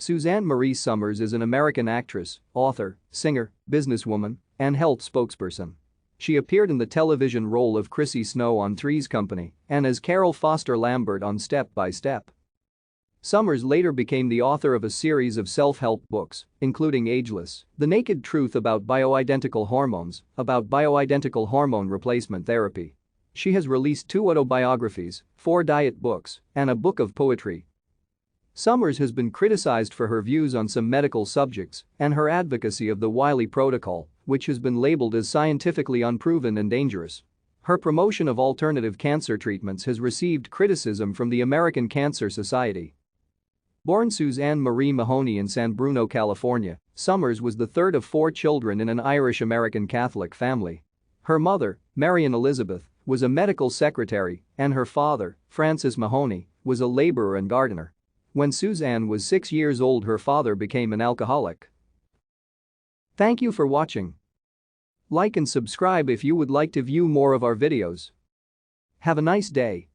Suzanne Marie Somers is an American actress, author, singer, businesswoman, and health spokesperson. She appeared in the television role of Chrissy Snow on Three's Company and as Carol Foster Lambert on Step by Step. Somers later became the author of a series of self-help books, including Ageless: The Naked Truth About Bioidentical Hormones, about bioidentical hormone replacement therapy. She has released 2 autobiographies, 4 diet books, and a book of poetry. Somers has been criticized for her views on some medical subjects and her advocacy of the Wiley Protocol, which has been labeled as scientifically unproven and dangerous. Her promotion of alternative cancer treatments has received criticism from the American Cancer Society. Born Suzanne Marie Mahoney in San Bruno, California, Somers was the third of 4 children in an Irish-American Catholic family. Her mother, Marian Elizabeth, was a medical secretary, and her father, Francis Mahoney, was a laborer and gardener. When Suzanne was 6 years old, her father became an alcoholic. Thank you for watching. Like and subscribe if you would like to view more of our videos. Have a nice day.